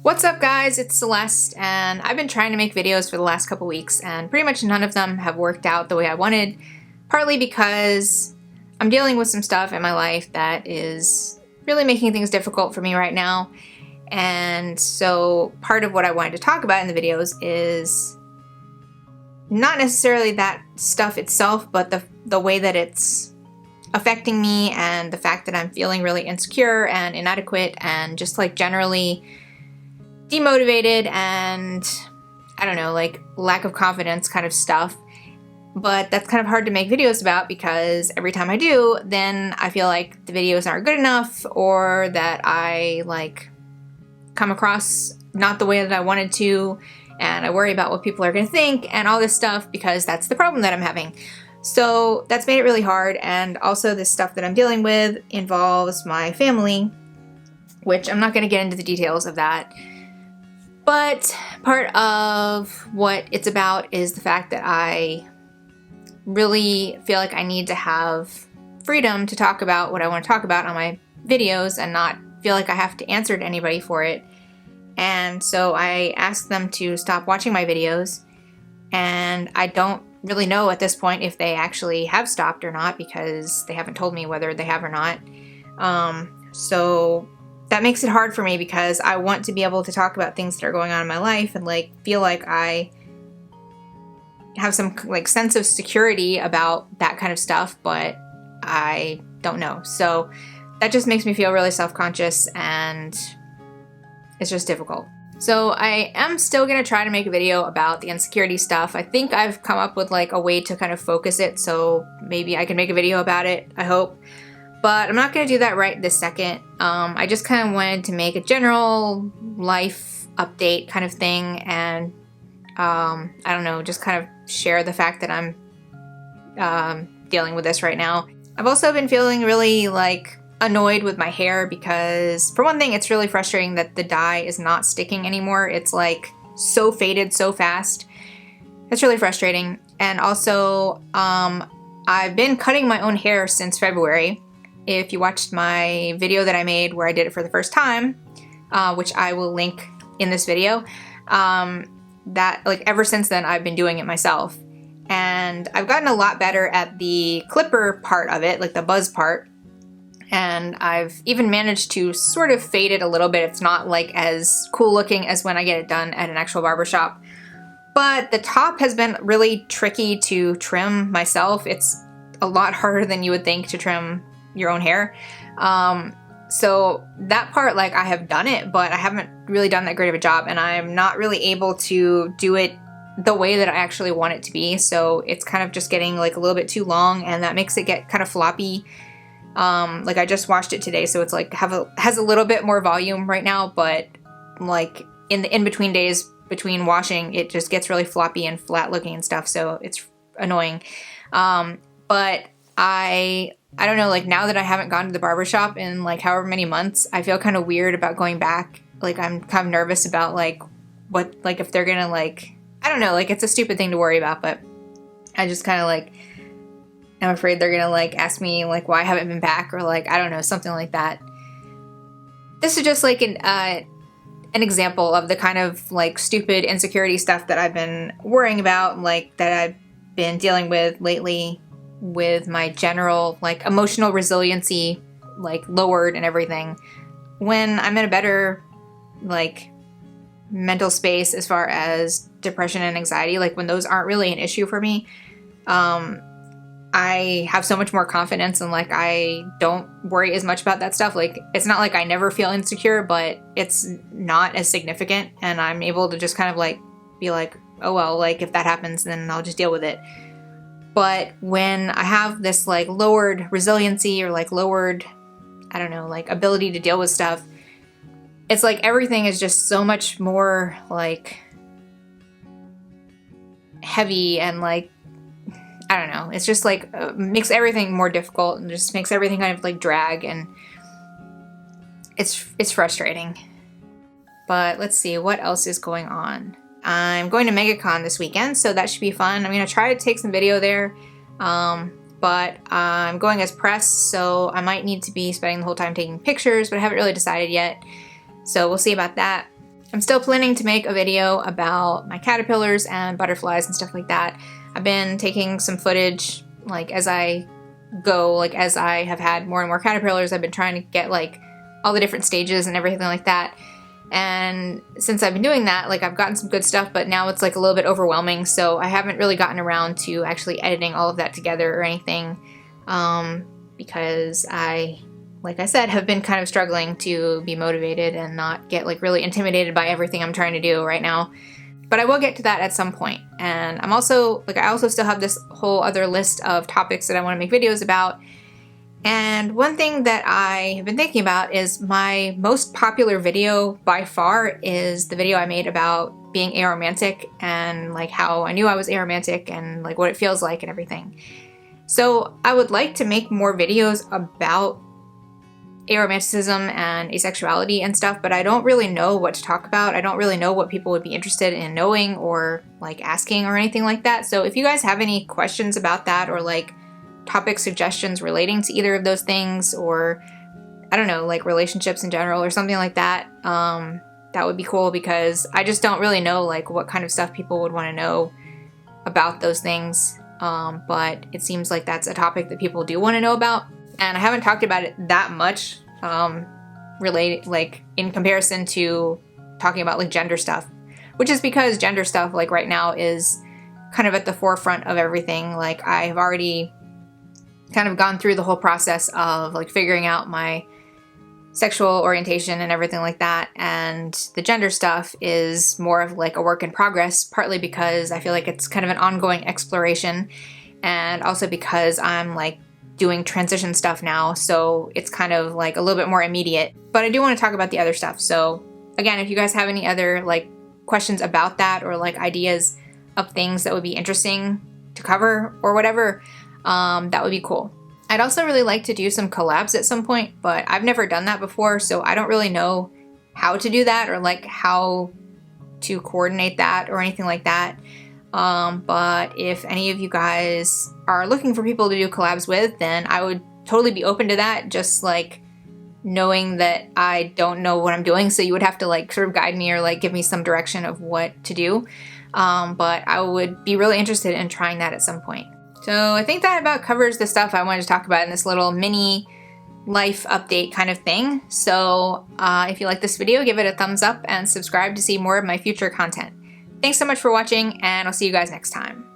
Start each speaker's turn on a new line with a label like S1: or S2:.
S1: What's up guys, it's Celeste, and I've been trying to make videos for the last couple weeks and pretty much none of them have worked out the way I wanted, partly because I'm dealing with some stuff in my life that is really making things difficult for me right now. And so part of what I wanted to talk about in the videos is not necessarily that stuff itself, but the way that it's affecting me and the fact that I'm feeling really insecure and inadequate and just like generally demotivated and I don't know, like lack of confidence kind of stuff. But that's kind of hard to make videos about because every time I do, then I feel like the videos aren't good enough or that I like come across not the way that I wanted to, and I worry about what people are going to think and all this stuff because that's the problem that I'm having. So that's made it really hard, and also this stuff that I'm dealing with involves my family, which I'm not going to get into the details of that. But part of what it's about is the fact that I really feel like I need to have freedom to talk about what I want to talk about on my videos and not feel like I have to answer to anybody for it. And so I asked them to stop watching my videos, and I don't really know at this point if they actually have stopped or not because they haven't told me whether they have or not. So that makes it hard for me because I want to be able to talk about things that are going on in my life and like feel like I have some like sense of security about that kind of stuff, but I don't know. So that just makes me feel really self-conscious and it's just difficult. So I am still going to try to make a video about the insecurity stuff. I think I've come up with like a way to kind of focus it, so maybe I can make a video about it, I hope. But I'm not going to do that right this second. I just kind of wanted to make a general life update kind of thing and I don't know, just kind of share the fact that I'm dealing with this right now. I've also been feeling really like annoyed with my hair because for one thing, it's really frustrating that the dye is not sticking anymore. It's like so faded so fast. It's really frustrating. And also, I've been cutting my own hair since February. If you watched my video that I made where I did it for the first time, which I will link in this video, that like ever since then I've been doing it myself. And I've gotten a lot better at the clipper part of it, like the buzz part. And I've even managed to sort of fade it a little bit. It's not like as cool looking as when I get it done at an actual barbershop. But the top has been really tricky to trim myself. It's a lot harder than you would think to trim your own hair. So that part, like I have done it, but I haven't really done that great of a job, and I'm not really able to do it the way that I actually want it to be. So it's kind of just getting like a little bit too long, and that makes it get kind of floppy. Like I just washed it today, so it's like has a little bit more volume right now, but like in the in-between days between washing, it just gets really floppy and flat looking and stuff, so it's annoying. But I don't know, like now that I haven't gone to the barbershop in like however many months, I feel kind of weird about going back. Like I'm kind of nervous about like what, like if they're gonna like, I don't know, like it's a stupid thing to worry about, but I just kind of like, I'm afraid they're gonna like ask me like why I haven't been back or like, I don't know, something like that. This is just like an example of the kind of like stupid insecurity stuff that I've been worrying about, like that I've been dealing with lately with my general like emotional resiliency like lowered and everything. When I'm in a better like mental space as far as depression and anxiety, like when those aren't really an issue for me, I have so much more confidence and like I don't worry as much about that stuff. Like it's not like I never feel insecure, but it's not as significant, and I'm able to just kind of like be like, oh well, like if that happens then I'll just deal with it. But when I have this like lowered resiliency or like lowered, I don't know, like ability to deal with stuff, it's like everything is just so much more like heavy and like, I don't know, it's just like makes everything more difficult and just makes everything kind of like drag, and it's frustrating. But let's see what else is going on. I'm going to MegaCon this weekend, so that should be fun. I'm going to try to take some video there, but I'm going as press, so I might need to be spending the whole time taking pictures, but I haven't really decided yet. So we'll see about that. I'm still planning to make a video about my caterpillars and butterflies and stuff like that. I've been taking some footage like as I go, like as I have had more and more caterpillars, I've been trying to get like all the different stages and everything like that. And since I've been doing that, like I've gotten some good stuff, but now it's like a little bit overwhelming, so I haven't really gotten around to actually editing all of that together or anything, because like I said, have been kind of struggling to be motivated and not get like really intimidated by everything I'm trying to do right now. But I will get to that at some point. And I also still have this whole other list of topics that I want to make videos about. And one thing that I have been thinking about is my most popular video by far is the video I made about being aromantic and like how I knew I was aromantic and like what it feels like and everything. So I would like to make more videos about aromanticism and asexuality and stuff, but I don't really know what to talk about. I don't really know what people would be interested in knowing or like asking or anything like that. So if you guys have any questions about that or like topic suggestions relating to either of those things, or I don't know, like relationships in general or something like that, that would be cool, because I just don't really know like what kind of stuff people would want to know about those things. But it seems like that's a topic that people do want to know about. And I haven't talked about it that much, related, like, in comparison to talking about, like, gender stuff. Which is because gender stuff, like, right now is kind of at the forefront of everything. Like, I've already kind of gone through the whole process of, like, figuring out my sexual orientation and everything like that. And the gender stuff is more of, like, a work in progress, partly because I feel like it's kind of an ongoing exploration. And also because I'm, like, doing transition stuff now, so it's kind of like a little bit more immediate. But I do want to talk about the other stuff. So again, if you guys have any other like questions about that or like ideas of things that would be interesting to cover or whatever, that would be cool. I'd also really like to do some collabs at some point, but I've never done that before, so I don't really know how to do that or like how to coordinate that or anything like that. But if any of you guys are looking for people to do collabs with, then I would totally be open to that, just like knowing that I don't know what I'm doing, so you would have to like sort of guide me or like give me some direction of what to do. But I would be really interested in trying that at some point. So I think that about covers the stuff I wanted to talk about in this little mini life update kind of thing. So if you like this video, give it a thumbs up and subscribe to see more of my future content. Thanks so much for watching, and I'll see you guys next time.